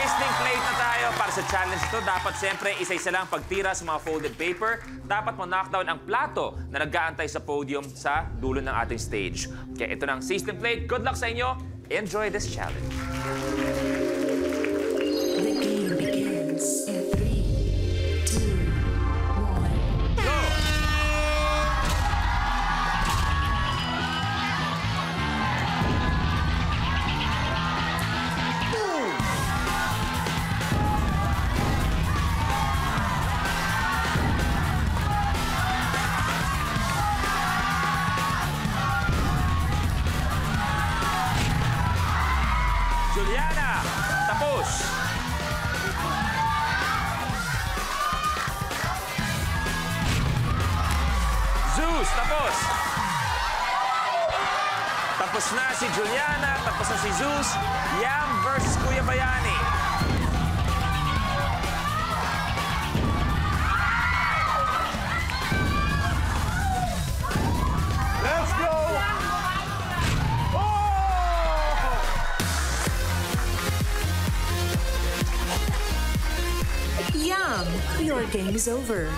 Sizzling plate na tayo para sa challenge ito. Dapat siyempre isa-isa lang pagtira sa mga folded paper. Dapat ma-knockdown ang plato na nag-aantay sa podium sa dulo ng ating stage. Kaya ito na ang sizzling plate. Good luck sa inyo. Enjoy this challenge. The game begins in 3, 2, 1. Go! Juliana, tapos. Zeus, tapos. Tapos na si Juliana, tapos na si Zeus. Yam versus Kuya Bayani. Let's go! Yum! Your game is over.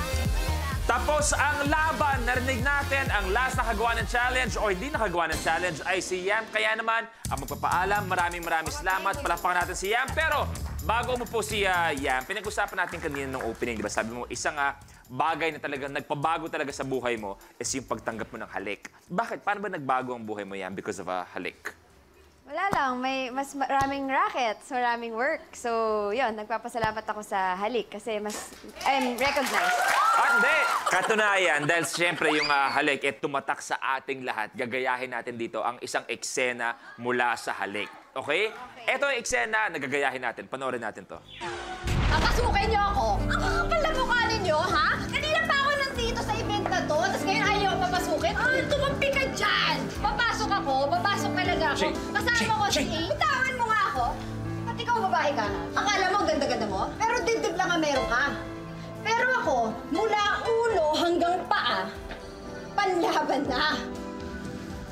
Tapos ang laban, narinig natin, ang last nakagawa ng challenge o hindi nakagawa ng challenge ay si Yam. Kaya naman, ang magpapaalam, maraming salamat. Palakpakan natin si Yam. Pero bago mo po si Yam, pinag-usapan natin kanina ng opening, di ba? Sabi mo, isang bagay na talagang nagpabago talaga sa buhay mo is yung pagtanggap mo ng halik. Bakit? Paano ba nagbago ang buhay mo, Yam, because of a halik? Wala lang, may mas maraming rackets, maraming work. So, yun, nagpapasalamat ako sa halik kasi I'm recognized. Hindi! Katunayan, dahil siyempre yung halik tumatak sa ating lahat, gagayahin natin dito ang isang eksena mula sa halik. Okay? Ito yung eksena na gagayahin natin. Panoorin natin to. Papasukin niyo ako? Ang kakapal na mukha ninyo, ha? Kanina pa ako nandito sa event na to, tapos ngayon ayaw papasukin? Ay, tumampi ka dyan! Papasok talaga ako. Kasama ko si A. Bitawan mo nga ako. At ikaw babae ka. Akala mo ganda-ganda mo? Pero dibdib lang ang meron ka. Pero ako, mula ulo hanggang paa, panlaban na.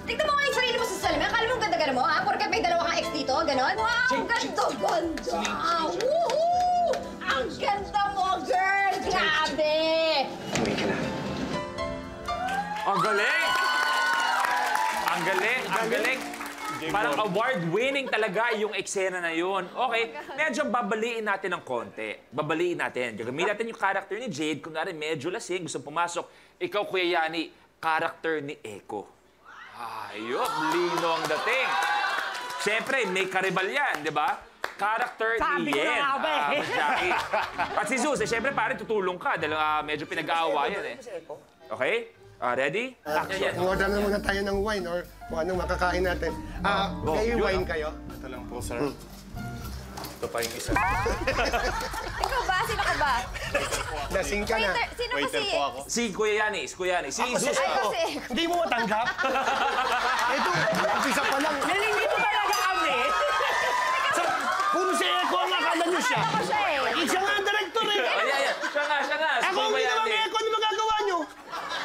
Tignan mo nga yung sarili mo sa salamin. Akala mo ganda-ganda mo, ha? Porket may dalawa kang ex dito, ganon? Wow, ganda-ganda! Woohoo! Ang ganda mo, girl! Grabe! Uwi ka na. Ang galing! Ang galing! Ang galing! Parang award-winning talaga yung eksena na yun. Okay, medyo babaliin natin ng konti. Babaliin natin. Gagamitin natin yung character ni Jade. Kunwari, medyo lasing, gusto pumasok. Ikaw, Kuya Yani, character ni Eko. Ayop, lino ang dating. Siyempre, may karibal yan, di ba? Character ni Yen. Jackie. At si Zeus, siyempre, pare, tutulong ka. Dahil medyo pinag-aawa yan, eh. Okay? Ready? Order na muna tayo ng wine or kung anong makakain natin. May wine kayo? Ito lang po, sir. Ito pa yung isa. Ikaw ba? Sino ka ba? Lasing ka na. Sino ba Waiter si... po ako. Si Kuya Yani, si Kuya Yani. Si Zeus. Ay, kasi... Hindi mo matanggap? Ito, umpisa pa lang. Nalilito talaga kami. Puro si Eko ang akala niyo siya. Ako siya eh. Siya nga ang director eh. Ayan. Siya nga. Ako ang ginawa ni Eko, ano magagawa niyo?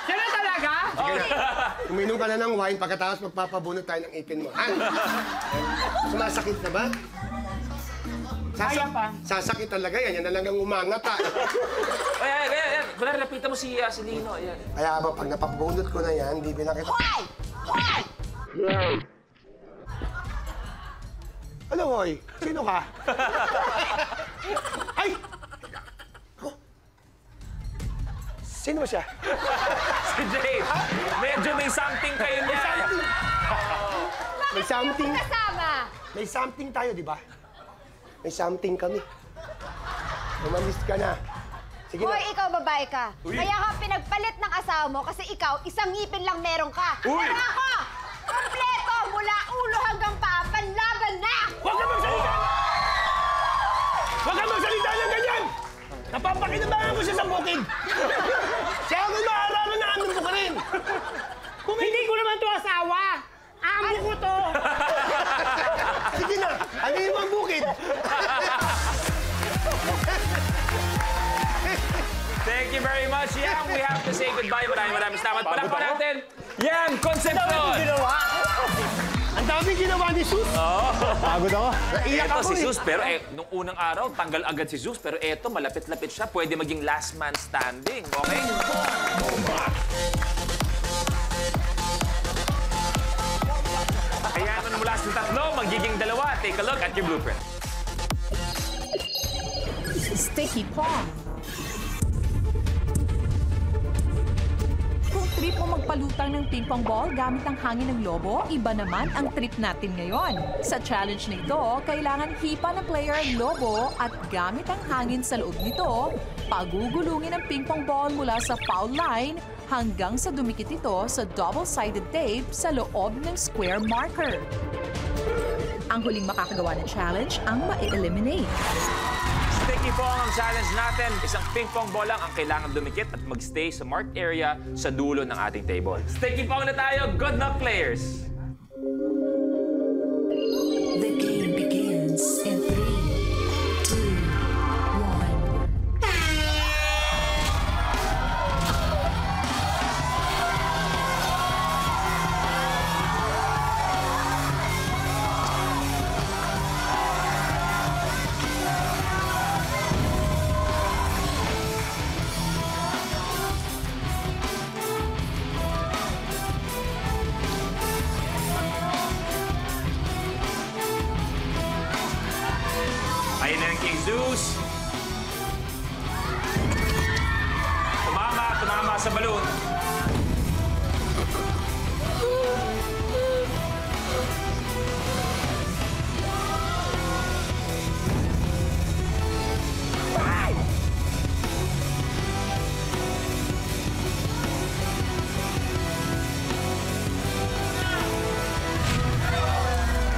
Siya na talaga? Uminom ka na ng wine, pagkatapos magpapabunot tayo ng ipin mo. Sumasakit na ba? Kaya pa. Sasakit talaga yan. Yan na lang ang umangat ha. Ayan. Kunwari, lapitan mo si Lino. Ayan. Kaya ba, pag napapabunot ko na yan, hindi pinakita. Hoy! Hoy! Ano, Hoy? Sino ka? Ay! Sino ba siya? Si Jade. Medyo may something kayo niya. May something. Kasama. May something tayo, di ba? May something kami. Umalis ka na. Sige Hoy, na. ikaw babae ka. Kaya ka pinagpalit ng asawa mo kasi ikaw, isang ngipin lang meron ka. Uy! Pero ako, kompleto mula ulo hanggang paa, panlaban na! Huwag ka magsalita! Huwag ka magsalita ng ganyan! Napapakinabangan ko siya sa bukid! Siya ako maaralan na amin ko ka rin! Hindi ko naman to asawa. Amo ko to. Sige na! Ano yung mga bukid? Thank you very much, Yang. We have to say goodbye. Maraming salamat. Palakpan natin, Yang Concepcion! Ang daming ginawa ni Sus. Pagod ako. Naiyak Eto ako si eh. Zeus, pero nung unang araw, tanggal agad si Zeus. Pero eto, malapit-lapit siya. Pwede maging last man standing. Okay? Kaya naman mula sa tatlo, magiging dalawa. Take a look at your blueprint. Sticky palm. Kung trip mo magpalutang ng ping pong ball gamit ang hangin ng lobo, iba naman ang trip natin ngayon. Sa challenge na ito, kailangan hipa ng player ang lobo at gamit ang hangin sa loob nito, pagugulungin ang ping pong ball mula sa foul line hanggang sa dumikit ito sa double-sided tape sa loob ng square marker. Ang huling makakagawa ng challenge ang ma-eliminate. Sticky pong ang challenge natin. Isang ping-pong ball lang ang kailangan dumikit at magstay sa marked area sa dulo ng ating table. Sticky pong na tayo. Good luck, players! The game begins in 3, 2, 1. Ayun na yung King Zeus. Tumama sa balon.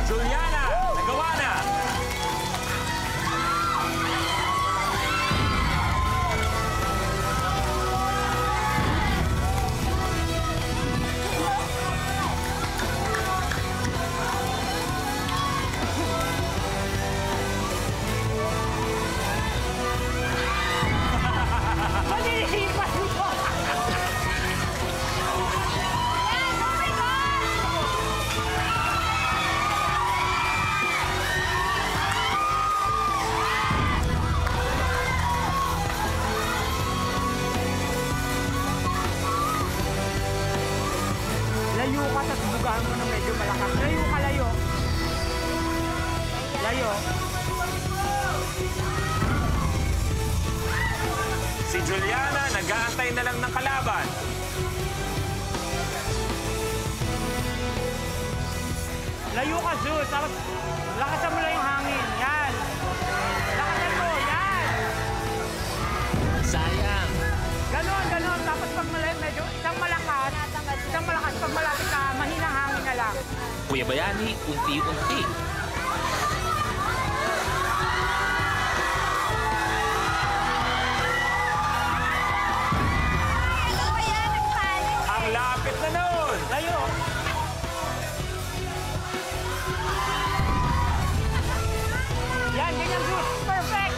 Juliana, nagawa na. Malilipas mo! Layo ka, tapos bugahan mo ng medyo malakas. Layo ka, layo. Layo. Si Juliana, nag-aantay na lang ng kalaban. Layo ka, Zeus. Tapos lakasan mo lang yung hangin. Yan. Lakasan mo. Yan. Sayang. Ganon. Tapos pag medyo isang malakas. Pag malapit ka, mahinang hangin na lang. Kuya Bayani, unti-unti. Ang lapit na nun! Layo. Yan, ganyan, Zeus. Perfect.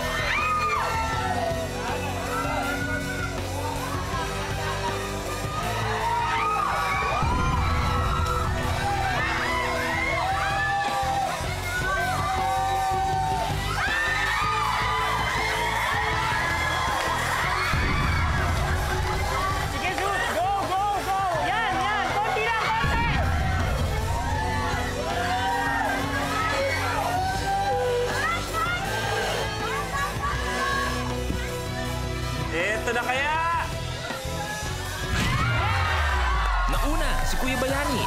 Sige, Zeus. Go. Yan. Konti lang, konti. Ito na kaya! Nauna, si Kuya Bayani.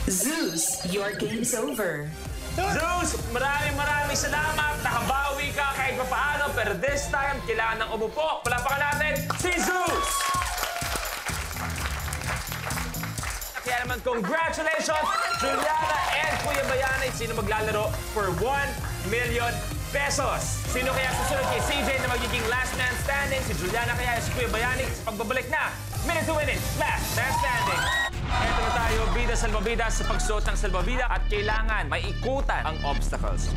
Zeus, your game's over. Zeus, maraming salamat. Nakabawi ka kahit papaano, pero this time, kailangan ng umupo. Palapakan natin si Zeus! Kaya naman, congratulations, Juliana and Kuya Bayani. Sino maglalaro for 1 million pesos? Sino kaya susunod kay CJ na magiging last man standing? Si Juliana kaya si Kuya Bayani sa pagbabalik na Minute to Win It, last man standing. Ito na tayo, bida salvavidas sa pagsuot ng salvavida at kailangan maikutan ang obstacles.